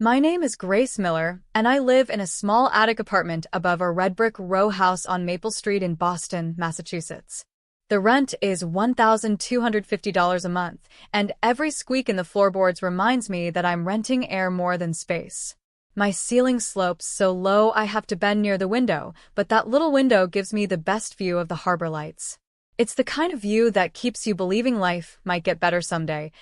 My name is Grace Miller, and I live in a small attic apartment above a red brick row house on Maple Street in Boston, Massachusetts. The rent is $1,250 a month, and every squeak in the floorboards reminds me that I'm renting air more than space. My ceiling slopes so low I have to bend near the window, but that little window gives me the best view of the harbor lights. It's the kind of view that keeps you believing life might get better someday,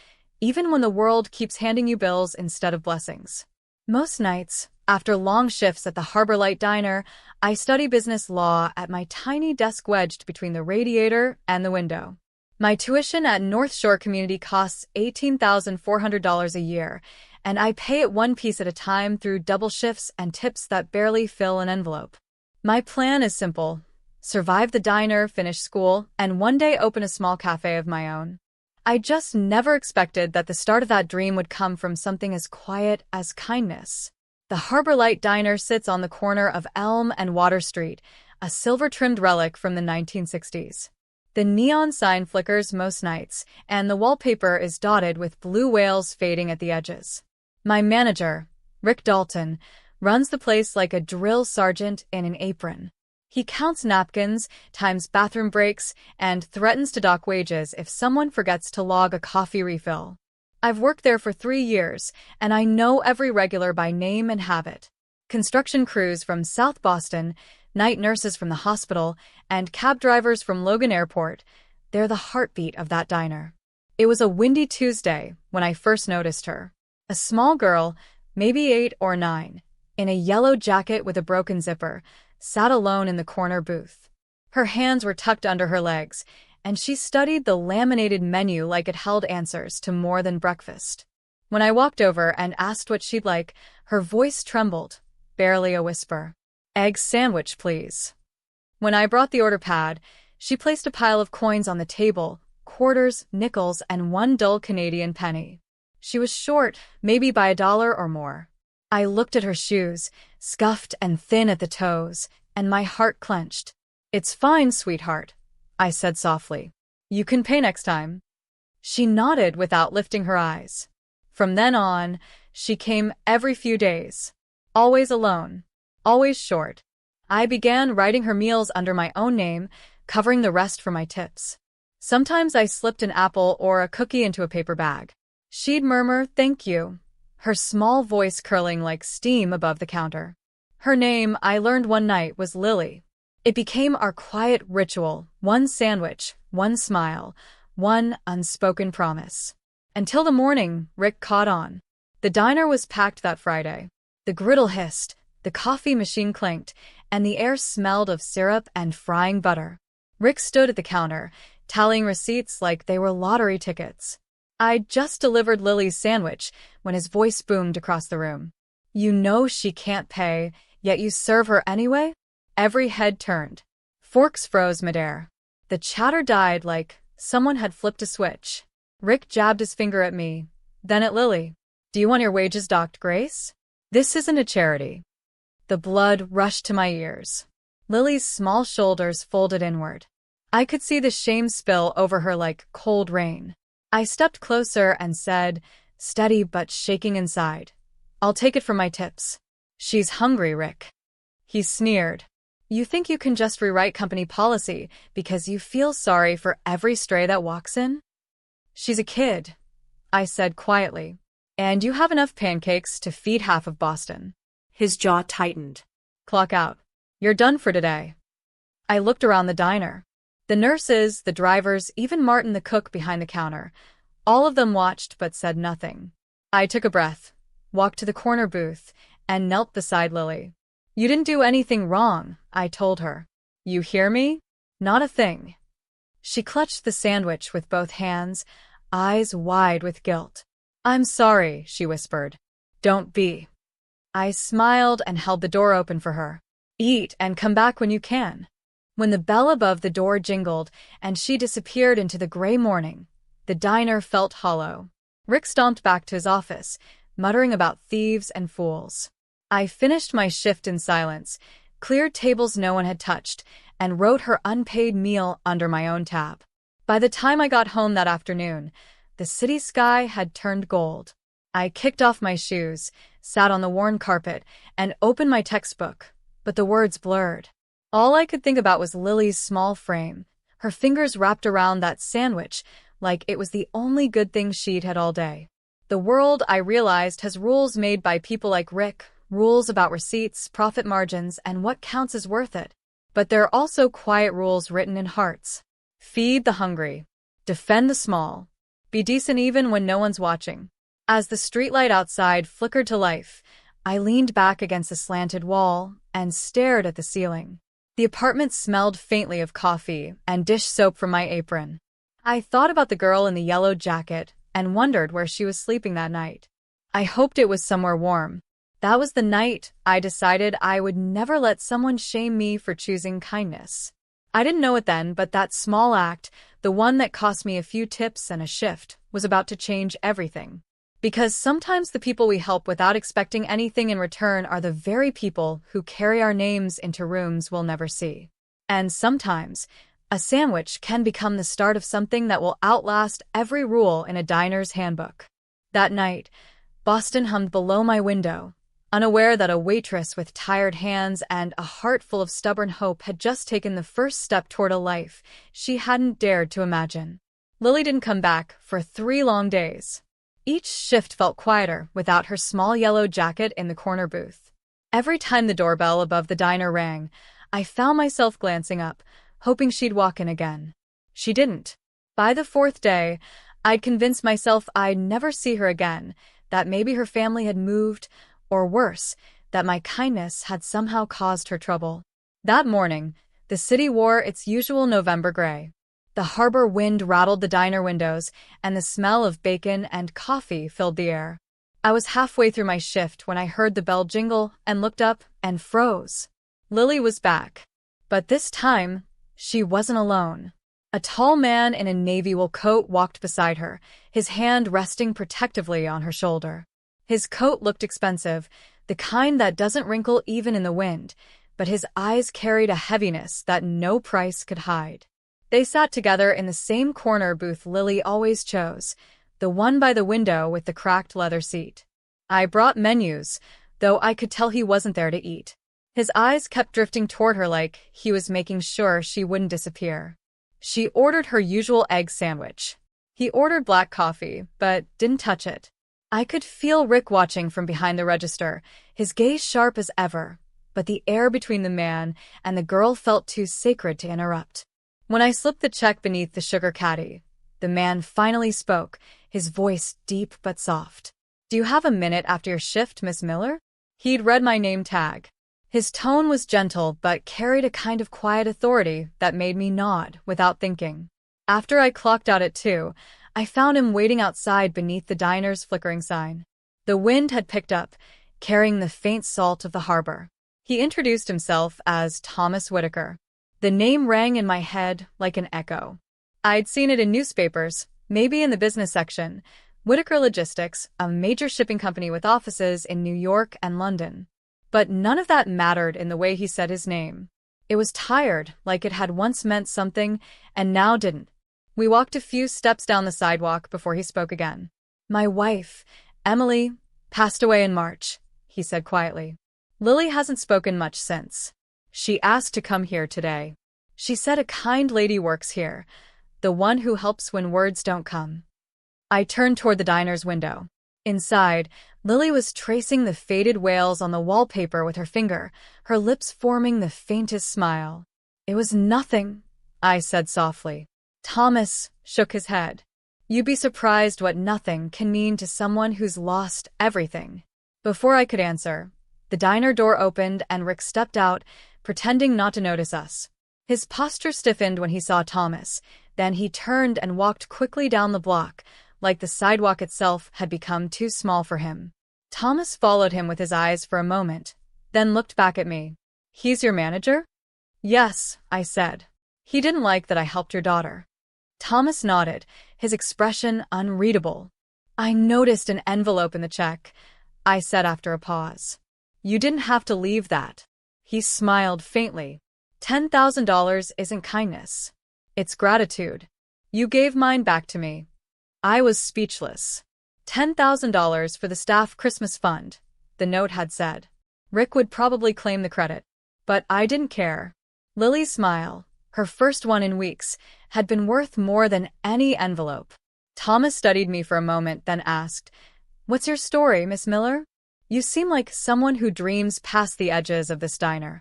even when the world keeps handing you bills instead of blessings. Most nights, after long shifts at the Harbor Light Diner, I study business law at my tiny desk wedged between the radiator and the window. My tuition at North Shore Community costs $18,400 a year, and I pay it one piece at a time through double shifts and tips that barely fill an envelope. My plan is simple: survive the diner, finish school, and one day open a small cafe of my own. I just never expected that the start of that dream would come from something as quiet as kindness. The Harbor Light Diner sits on the corner of Elm and Water Street, a silver-trimmed relic from the 1960s. The neon sign flickers most nights, and the wallpaper is dotted with blue whales fading at the edges. My manager, Rick Dalton, runs the place like a drill sergeant in an apron. He counts napkins, times bathroom breaks, and threatens to dock wages if someone forgets to log a coffee refill. I've worked there for 3 years, and I know every regular by name and habit. Construction crews from South Boston, night nurses from the hospital, and cab drivers from Logan Airport, they're the heartbeat of that diner. It was a windy Tuesday when I first noticed her. A small girl, maybe 8 or 9, in a yellow jacket with a broken zipper, sat alone in the corner booth. Her hands were tucked under her legs, and she studied the laminated menu like it held answers to more than breakfast. When I walked over and asked what she'd like, her voice trembled, barely a whisper. "Egg sandwich, please." When I brought the order pad, she placed a pile of coins on the table, quarters, nickels, and one dull Canadian penny. She was short, maybe by $1 or more. I looked at her shoes, scuffed and thin at the toes, and my heart clenched. "It's fine, sweetheart," I said softly. "You can pay next time." She nodded without lifting her eyes. From then on, she came every few days. Always alone. Always short. I began writing her meals under my own name, covering the rest for my tips. Sometimes I slipped an apple or a cookie into a paper bag. She'd murmur, "Thank you," her small voice curling like steam above the counter. Her name, I learned one night, was Lily. It became our quiet ritual, one sandwich, one smile, one unspoken promise. Until the morning Rick caught on. The diner was packed that Friday. The griddle hissed, the coffee machine clanked, and the air smelled of syrup and frying butter. Rick stood at the counter, tallying receipts like they were lottery tickets. I'd just delivered Lily's sandwich when his voice boomed across the room. "You know she can't pay, yet you serve her anyway?" Every head turned. Forks froze midair. The chatter died like someone had flipped a switch. Rick jabbed his finger at me, then at Lily. "Do you want your wages docked, Grace? This isn't a charity." The blood rushed to my ears. Lily's small shoulders folded inward. I could see the shame spill over her like cold rain. I stepped closer and said, steady but shaking inside, "I'll take it from my tips." "She's hungry, Rick." He sneered. "You think you can just rewrite company policy because you feel sorry for every stray that walks in?" "She's a kid," I said quietly, "and you have enough pancakes to feed half of Boston." His jaw tightened. "Clock out. You're done for today." I looked around the diner. The nurses, the drivers, even Martin the cook behind the counter. All of them watched but said nothing. I took a breath, walked to the corner booth, and knelt beside Lily. "You didn't do anything wrong," I told her. "You hear me? Not a thing." She clutched the sandwich with both hands, eyes wide with guilt. "I'm sorry," she whispered. "Don't be." I smiled and held the door open for her. "Eat and come back when you can." When the bell above the door jingled and she disappeared into the gray morning, the diner felt hollow. Rick stomped back to his office, muttering about thieves and fools. I finished my shift in silence, cleared tables no one had touched, and wrote her unpaid meal under my own tab. By the time I got home that afternoon, the city sky had turned gold. I kicked off my shoes, sat on the worn carpet, and opened my textbook, but the words blurred. All I could think about was Lily's small frame, her fingers wrapped around that sandwich like it was the only good thing she'd had all day. The world, I realized, has rules made by people like Rick, rules about receipts, profit margins, and what counts as worth it. But there are also quiet rules written in hearts. Feed the hungry. Defend the small. Be decent even when no one's watching. As the streetlight outside flickered to life, I leaned back against the slanted wall and stared at the ceiling. The apartment smelled faintly of coffee and dish soap from my apron. I thought about the girl in the yellow jacket and wondered where she was sleeping that night. I hoped it was somewhere warm. That was the night I decided I would never let someone shame me for choosing kindness. I didn't know it then, but that small act, the one that cost me a few tips and a shift, was about to change everything. Because sometimes the people we help without expecting anything in return are the very people who carry our names into rooms we'll never see. And sometimes, a sandwich can become the start of something that will outlast every rule in a diner's handbook. That night, Boston hummed below my window, unaware that a waitress with tired hands and a heart full of stubborn hope had just taken the first step toward a life she hadn't dared to imagine. Lily didn't come back for 3 long days. Each shift felt quieter without her small yellow jacket in the corner booth. Every time the doorbell above the diner rang, I found myself glancing up, hoping she'd walk in again. She didn't. By the 4th day, I'd convinced myself I'd never see her again, that maybe her family had moved, or worse, that my kindness had somehow caused her trouble. That morning, the city wore its usual November gray. The harbor wind rattled the diner windows, and the smell of bacon and coffee filled the air. I was halfway through my shift when I heard the bell jingle and looked up and froze. Lily was back. But this time, she wasn't alone. A tall man in a navy wool coat walked beside her, his hand resting protectively on her shoulder. His coat looked expensive, the kind that doesn't wrinkle even in the wind, but his eyes carried a heaviness that no price could hide. They sat together in the same corner booth Lily always chose, the one by the window with the cracked leather seat. I brought menus, though I could tell he wasn't there to eat. His eyes kept drifting toward her like he was making sure she wouldn't disappear. She ordered her usual egg sandwich. He ordered black coffee, but didn't touch it. I could feel Rick watching from behind the register, his gaze sharp as ever, but the air between the man and the girl felt too sacred to interrupt. When I slipped the check beneath the sugar caddy, the man finally spoke, his voice deep but soft. "Do you have a minute after your shift, Miss Miller?" He'd read my name tag. His tone was gentle but carried a kind of quiet authority that made me nod without thinking. After I clocked out at 2, I found him waiting outside beneath the diner's flickering sign. The wind had picked up, carrying the faint salt of the harbor. He introduced himself as Thomas Whitaker. The name rang in my head like an echo. I'd seen it in newspapers, maybe in the business section. Whitaker Logistics, a major shipping company with offices in New York and London. But none of that mattered in the way he said his name. It was tired, like it had once meant something, and now didn't. We walked a few steps down the sidewalk before he spoke again. "My wife, Emily, passed away in March," he said quietly. "Lily hasn't spoken much since. She asked to come here today. She said a kind lady works here, the one who helps when words don't come." I turned toward the diner's window. Inside, Lily was tracing the faded whales on the wallpaper with her finger, her lips forming the faintest smile. "It was nothing," I said softly. Thomas shook his head. "You'd be surprised what nothing can mean to someone who's lost everything." Before I could answer, the diner door opened and Rick stepped out, pretending not to notice us. His posture stiffened when he saw Thomas, then he turned and walked quickly down the block, like the sidewalk itself had become too small for him. Thomas followed him with his eyes for a moment, then looked back at me. "He's your manager?" "Yes," I said. "He didn't like that I helped your daughter." Thomas nodded, his expression unreadable. "I noticed an envelope in the check," I said after a pause. "You didn't have to leave that." He smiled faintly. $10,000 isn't kindness. It's gratitude. You gave mine back to me." I was speechless. $10,000 for the staff Christmas fund, the note had said. Rick would probably claim the credit. But I didn't care. Lily's smile, her first one in weeks, had been worth more than any envelope. Thomas studied me for a moment, then asked, "What's your story, Miss Miller? You seem like someone who dreams past the edges of this diner."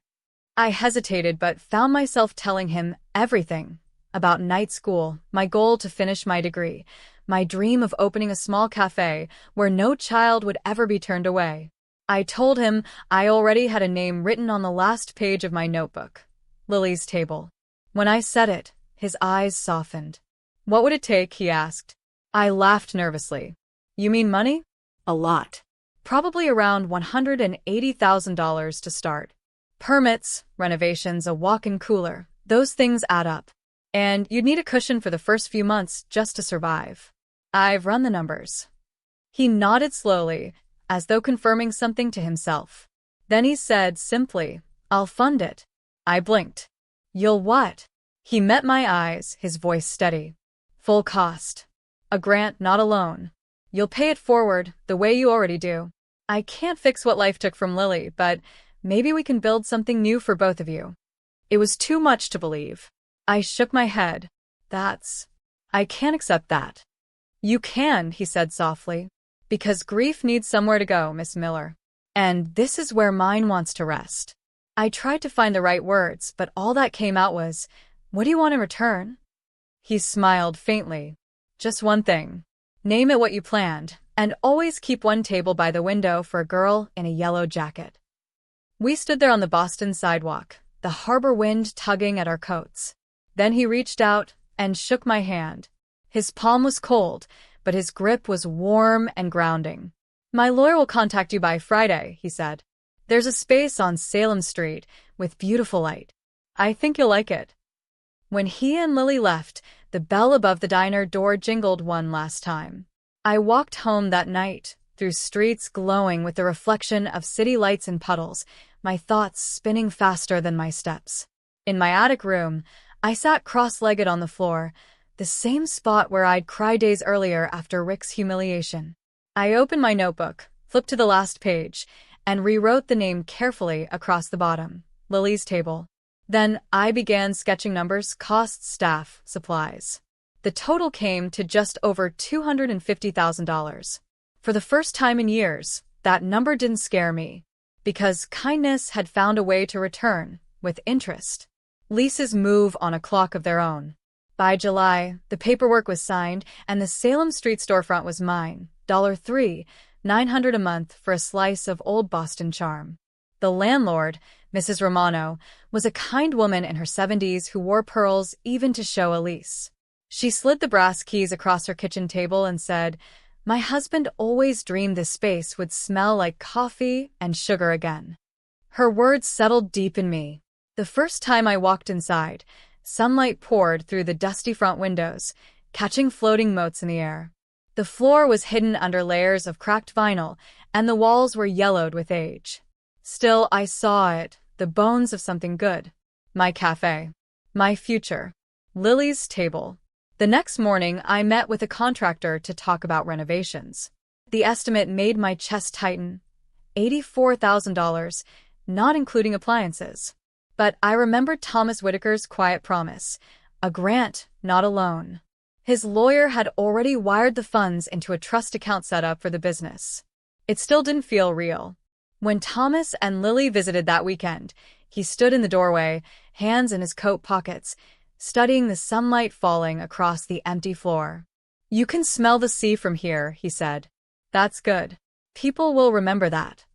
I hesitated but found myself telling him everything. About night school, my goal to finish my degree, my dream of opening a small cafe where no child would ever be turned away. I told him I already had a name written on the last page of my notebook, Lily's table. When I said it, his eyes softened. "What would it take?" he asked. I laughed nervously. "You mean money?" "A lot. Probably around $180,000 to start. Permits, renovations, a walk-in cooler, those things add up. And you'd need a cushion for the first few months just to survive. I've run the numbers." He nodded slowly, as though confirming something to himself. Then he said simply, "I'll fund it." I blinked. "You'll what?" He met my eyes, his voice steady. "Full cost. A grant, not a loan. You'll pay it forward, the way you already do. I can't fix what life took from Lily, but maybe we can build something new for both of you." It was too much to believe. I shook my head. I can't accept that." "You can," he said softly, "because grief needs somewhere to go, Miss Miller. And this is where mine wants to rest." I tried to find the right words, but all that came out was, "What do you want in return?" He smiled faintly. "Just one thing. Name it what you planned, and always keep one table by the window for a girl in a yellow jacket." We stood there on the Boston sidewalk, the harbor wind tugging at our coats. Then he reached out and shook my hand. His palm was cold, but his grip was warm and grounding. "My lawyer will contact you by Friday," he said. "There's a space on Salem Street with beautiful light. I think you'll like it." When he and Lily left, the bell above the diner door jingled one last time. I walked home that night, through streets glowing with the reflection of city lights and puddles, my thoughts spinning faster than my steps. In my attic room, I sat cross-legged on the floor, the same spot where I'd cried days earlier after Rick's humiliation. I opened my notebook, flipped to the last page, and rewrote the name carefully across the bottom, Lily's table. Then I began sketching numbers, costs, staff, supplies. The total came to just over $250,000. For the first time in years, that number didn't scare me, because kindness had found a way to return, with interest. Leases move on a clock of their own. By July, the paperwork was signed, and the Salem Street storefront was mine, $3, $900 a month for a slice of old Boston charm. The landlord, Mrs. Romano, was a kind woman in her 70s who wore pearls even to show a lease. She slid the brass keys across her kitchen table and said, "My husband always dreamed this space would smell like coffee and sugar again." Her words settled deep in me. The first time I walked inside, sunlight poured through the dusty front windows, catching floating motes in the air. The floor was hidden under layers of cracked vinyl, and the walls were yellowed with age. Still, I saw it, the bones of something good. My cafe. My future. Lily's table. The next morning, I met with a contractor to talk about renovations. The estimate made my chest tighten. $84,000, not including appliances. But I remembered Thomas Whitaker's quiet promise, a grant, not a loan. His lawyer had already wired the funds into a trust account set up for the business. It still didn't feel real. When Thomas and Lily visited that weekend, he stood in the doorway, hands in his coat pockets, studying the sunlight falling across the empty floor. "You can smell the sea from here," he said. "That's good. People will remember that."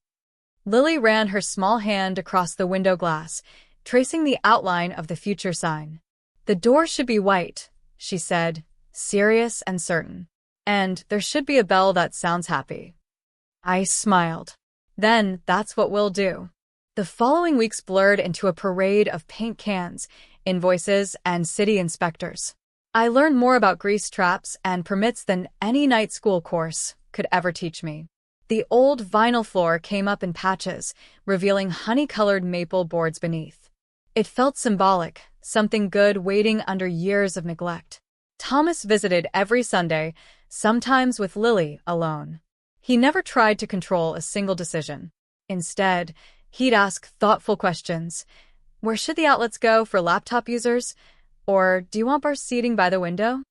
Lily ran her small hand across the window glass, tracing the outline of the future sign. "The door should be white," she said, serious and certain. "And there should be a bell that sounds happy." I smiled. "Then that's what we'll do." The following weeks blurred into a parade of paint cans, invoices, and city inspectors. I learned more about grease traps and permits than any night school course could ever teach me. The old vinyl floor came up in patches, revealing honey-colored maple boards beneath. It felt symbolic, something good waiting under years of neglect. Thomas visited every Sunday, sometimes with Lily alone. He never tried to control a single decision. Instead, he'd ask thoughtful questions. Where should the outlets go for laptop users? Or do you want bar seating by the window?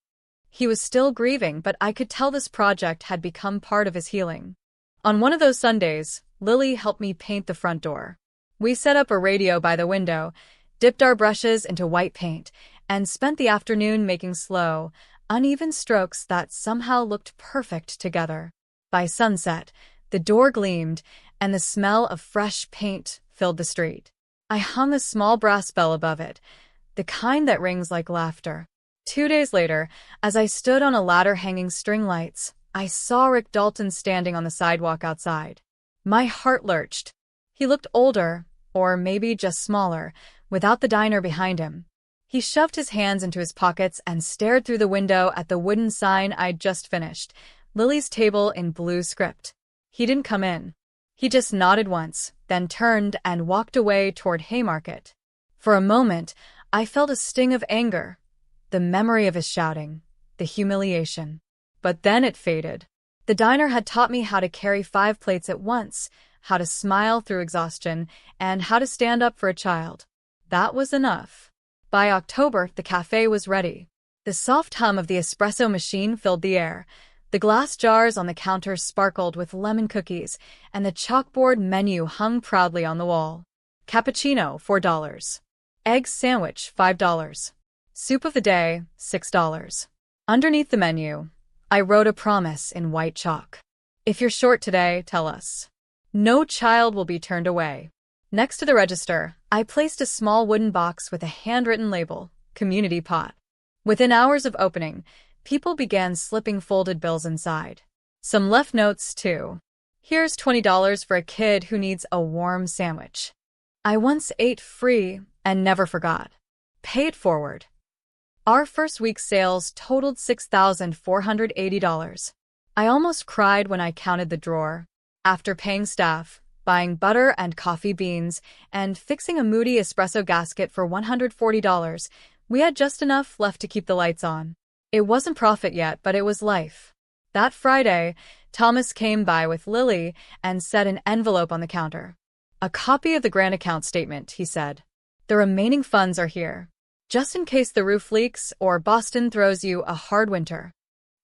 He was still grieving, but I could tell this project had become part of his healing. On one of those Sundays, Lily helped me paint the front door. We set up a radio by the window, dipped our brushes into white paint, and spent the afternoon making slow, uneven strokes that somehow looked perfect together. By sunset, the door gleamed, and the smell of fresh paint filled the street. I hung a small brass bell above it, the kind that rings like laughter. 2 days later, as I stood on a ladder hanging string lights, I saw Rick Dalton standing on the sidewalk outside. My heart lurched. He looked older, or maybe just smaller, without the diner behind him. He shoved his hands into his pockets and stared through the window at the wooden sign I'd just finished, Lily's Table in blue script. He didn't come in. He just nodded once, then turned and walked away toward Haymarket. For a moment, I felt a sting of anger, the memory of his shouting, the humiliation. But then it faded. The diner had taught me how to carry 5 plates at once, how to smile through exhaustion, and how to stand up for a child. That was enough. By October, the cafe was ready. The soft hum of the espresso machine filled the air. The glass jars on the counter sparkled with lemon cookies, and the chalkboard menu hung proudly on the wall. Cappuccino, $4. Egg sandwich, $5. Soup of the day, $6. Underneath the menu, I wrote a promise in white chalk. If you're short today, tell us. No child will be turned away. Next to the register, I placed a small wooden box with a handwritten label, Community Pot. Within hours of opening, people began slipping folded bills inside. Some left notes, too. Here's $20 for a kid who needs a warm sandwich. I once ate free and never forgot. Pay it forward. Our first week's sales totaled $6,480. I almost cried when I counted the drawer. After paying staff, buying butter and coffee beans, and fixing a moody espresso gasket for $140, we had just enough left to keep the lights on. It wasn't profit yet, but it was life. That Friday, Thomas came by with Lily and set an envelope on the counter. A copy of the grant account statement, he said. The remaining funds are here, just in case the roof leaks or Boston throws you a hard winter.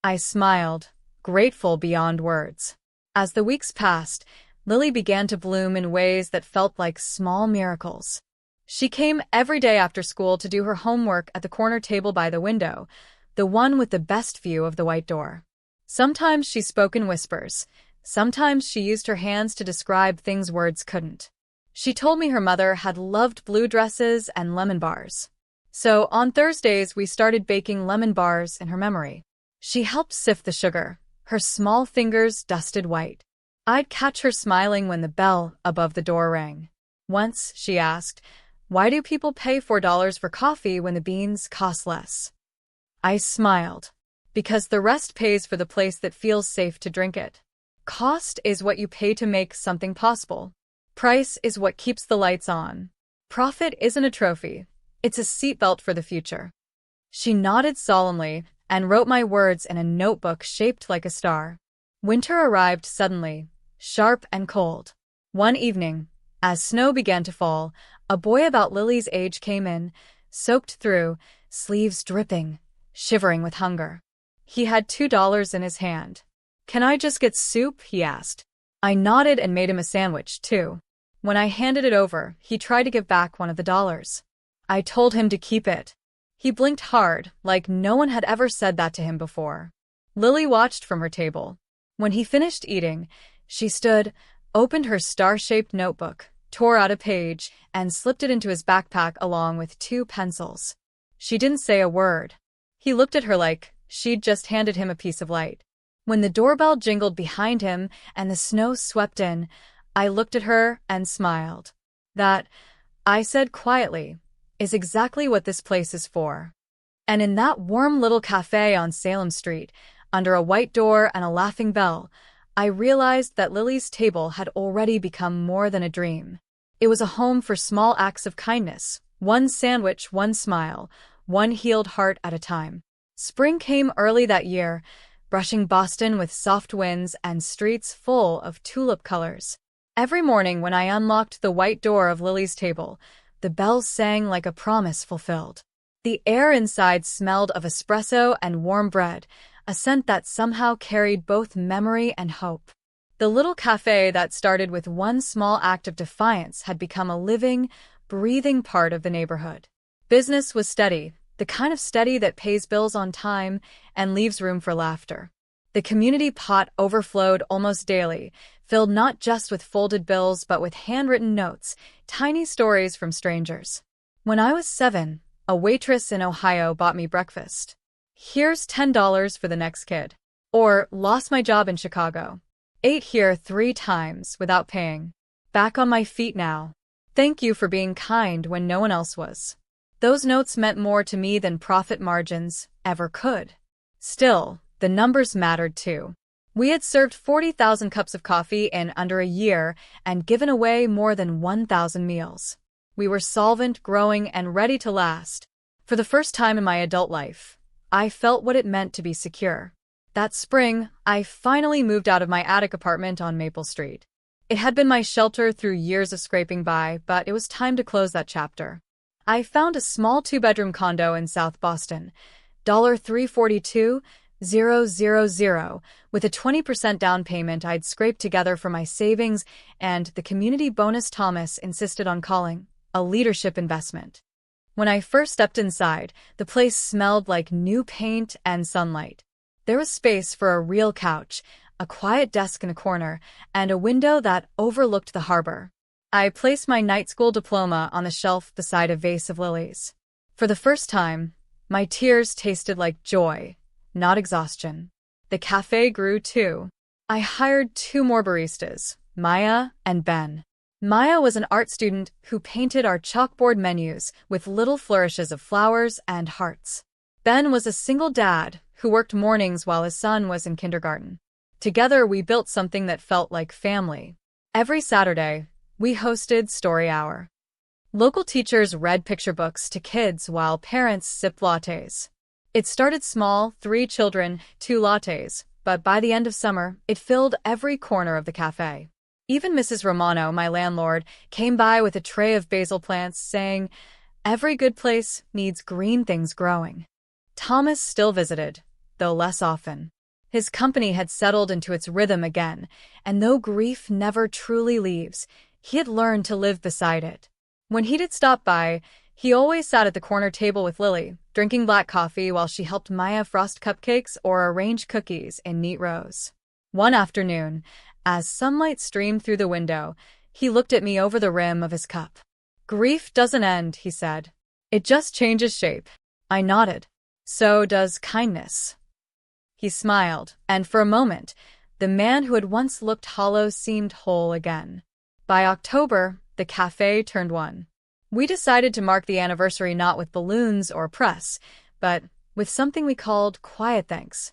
I smiled, grateful beyond words. As the weeks passed, Lily began to bloom in ways that felt like small miracles. She came every day after school to do her homework at the corner table by the window, the one with the best view of the white door. Sometimes she spoke in whispers. Sometimes she used her hands to describe things words couldn't. She told me her mother had loved blue dresses and lemon bars. So on Thursdays, we started baking lemon bars in her memory. She helped sift the sugar, her small fingers dusted white. I'd catch her smiling when the bell above the door rang. Once, she asked, "Why do people pay $4 for coffee when the beans cost less?" I smiled. Because the rest pays for the place that feels safe to drink it. Cost is what you pay to make something possible. Price is what keeps the lights on. Profit isn't a trophy. It's a seatbelt for the future. She nodded solemnly and wrote my words in a notebook shaped like a star. Winter arrived suddenly, sharp and cold. One evening, as snow began to fall, a boy about Lily's age came in, soaked through, sleeves dripping, shivering with hunger. He had $2 in his hand. "Can I just get soup?" he asked. I nodded and made him a sandwich, too. When I handed it over, he tried to give back one of the dollars. I told him to keep it. He blinked hard, like no one had ever said that to him before. Lily watched from her table. When he finished eating, she stood, opened her star-shaped notebook, tore out a page, and slipped it into his backpack along with 2 pencils. She didn't say a word. He looked at her like she'd just handed him a piece of light. When the doorbell jingled behind him and the snow swept in, I looked at her and smiled. "That," I said quietly, "is exactly what this place is for." And in that warm little cafe on Salem Street, under a white door and a laughing bell, I realized that Lily's Table had already become more than a dream. It was a home for small acts of kindness, one sandwich, one smile, one healed heart at a time. Spring came early that year, brushing Boston with soft winds and streets full of tulip colors. Every morning when I unlocked the white door of Lily's table, the bells sang like a promise fulfilled. The air inside smelled of espresso and warm bread, a scent that somehow carried both memory and hope. The little cafe that started with one small act of defiance had become a living, breathing part of the neighborhood. Business was steady, the kind of steady that pays bills on time and leaves room for laughter. The community pot overflowed almost daily, filled not just with folded bills but with handwritten notes, tiny stories from strangers. When I was 7, a waitress in Ohio bought me breakfast. Here's $10 for the next kid. Or, lost my job in Chicago. Ate here 3 times without paying. Back on my feet now. Thank you for being kind when no one else was. Those notes meant more to me than profit margins ever could. Still, the numbers mattered too. We had served 40,000 cups of coffee in under a year and given away more than 1,000 meals. We were solvent, growing, and ready to last. For the first time in my adult life, I felt what it meant to be secure. That spring, I finally moved out of my attic apartment on Maple Street. It had been my shelter through years of scraping by, but it was time to close that chapter. I found a small 2-bedroom condo in South Boston, $342,000, with a 20% down payment I'd scraped together from my savings and the community bonus Thomas insisted on calling a leadership investment. When I first stepped inside, the place smelled like new paint and sunlight. There was space for a real couch, a quiet desk in a corner, and a window that overlooked the harbor. I placed my night school diploma on the shelf beside a vase of lilies. For the first time, my tears tasted like joy, not exhaustion. The cafe grew too. I hired 2 more baristas, Maya and Ben. Maya was an art student who painted our chalkboard menus with little flourishes of flowers and hearts. Ben was a single dad who worked mornings while his son was in kindergarten. Together, we built something that felt like family. Every Saturday, we hosted Story Hour. Local teachers read picture books to kids while parents sipped lattes. It started small, 3 children, 2 lattes, but by the end of summer, it filled every corner of the cafe. Even Mrs. Romano, my landlord, came by with a tray of basil plants, saying, "Every good place needs green things growing." Thomas still visited, though less often. His company had settled into its rhythm again, and though grief never truly leaves, he had learned to live beside it. When he did stop by, he always sat at the corner table with Lily, drinking black coffee while she helped Maya frost cupcakes or arrange cookies in neat rows. One afternoon, as sunlight streamed through the window, he looked at me over the rim of his cup. "Grief doesn't end," he said. "It just changes shape." I nodded. "So does kindness." He smiled, and for a moment, the man who had once looked hollow seemed whole again. By October, the cafe turned 1. We decided to mark the anniversary not with balloons or press, but with something we called quiet thanks.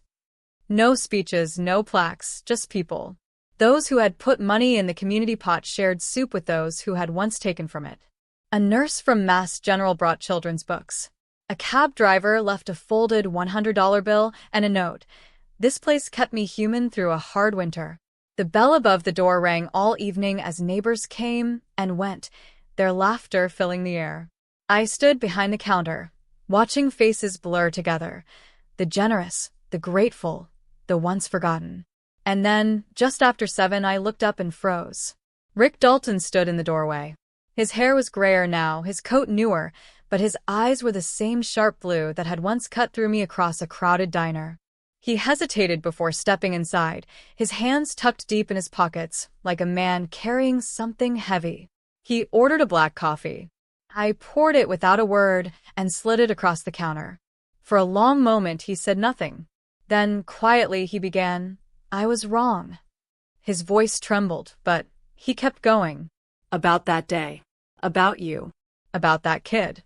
No speeches, no plaques, just people. Those who had put money in the community pot shared soup with those who had once taken from it. A nurse from Mass General brought children's books. A cab driver left a folded $100 bill and a note. "This place kept me human through a hard winter." The bell above the door rang all evening as neighbors came and went, their laughter filling the air. I stood behind the counter, watching faces blur together, the generous, the grateful, the once forgotten. And then, just after 7, I looked up and froze. Rick Dalton stood in the doorway. His hair was grayer now, his coat newer, but his eyes were the same sharp blue that had once cut through me across a crowded diner. He hesitated before stepping inside, his hands tucked deep in his pockets, like a man carrying something heavy. He ordered a black coffee. I poured it without a word and slid it across the counter. For a long moment he said nothing. Then, quietly, he began, "I was wrong." His voice trembled, but he kept going. "About that day. About you. About that kid."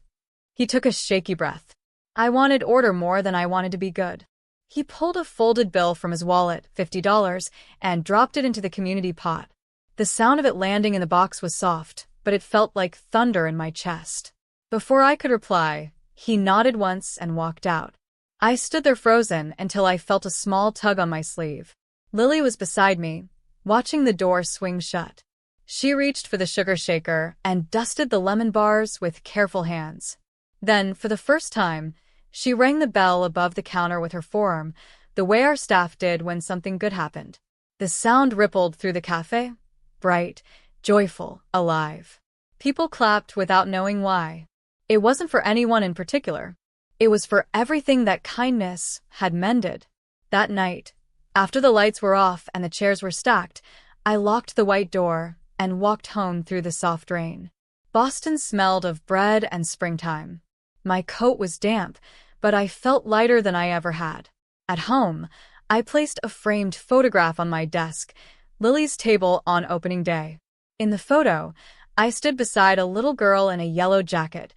He took a shaky breath. I wanted order more than I wanted to be good. He pulled a folded bill from his wallet, $50, and dropped it into the community pot. The sound of it landing in the box was soft, but it felt like thunder in my chest. Before I could reply, he nodded once and walked out. I stood there frozen until I felt a small tug on my sleeve. Lily was beside me, watching the door swing shut. She reached for the sugar shaker and dusted the lemon bars with careful hands. Then, for the first time, she rang the bell above the counter with her forearm, the way our staff did when something good happened. The sound rippled through the cafe, bright, joyful, alive. People clapped without knowing why. It wasn't for anyone in particular. It was for everything that kindness had mended. That night, after the lights were off and the chairs were stacked, I locked the white door and walked home through the soft rain. Boston smelled of bread and springtime. My coat was damp, but I felt lighter than I ever had. At home, I placed a framed photograph on my desk, Lily's table on opening day. In the photo, I stood beside a little girl in a yellow jacket,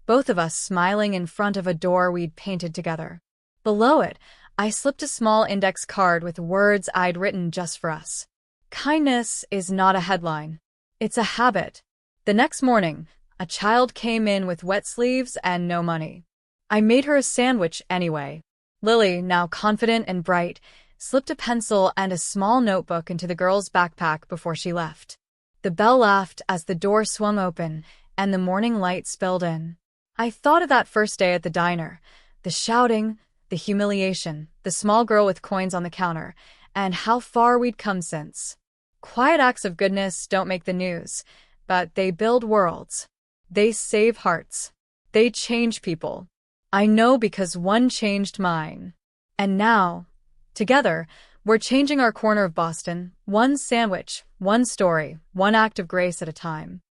both of us smiling in front of a door we'd painted together. Below it, I slipped a small index card with words I'd written just for us. Kindness is not a headline. It's a habit. The next morning, a child came in with wet sleeves and no money. I made her a sandwich anyway. Lily, now confident and bright, slipped a pencil and a small notebook into the girl's backpack before she left. The bell laughed as the door swung open and the morning light spilled in. I thought of that first day at the diner, the shouting, the humiliation, the small girl with coins on the counter, and how far we'd come since. Quiet acts of goodness don't make the news, but they build worlds. They save hearts. They change people. I know because one changed mine. And now, together, we're changing our corner of Boston, one sandwich, one story, one act of grace at a time.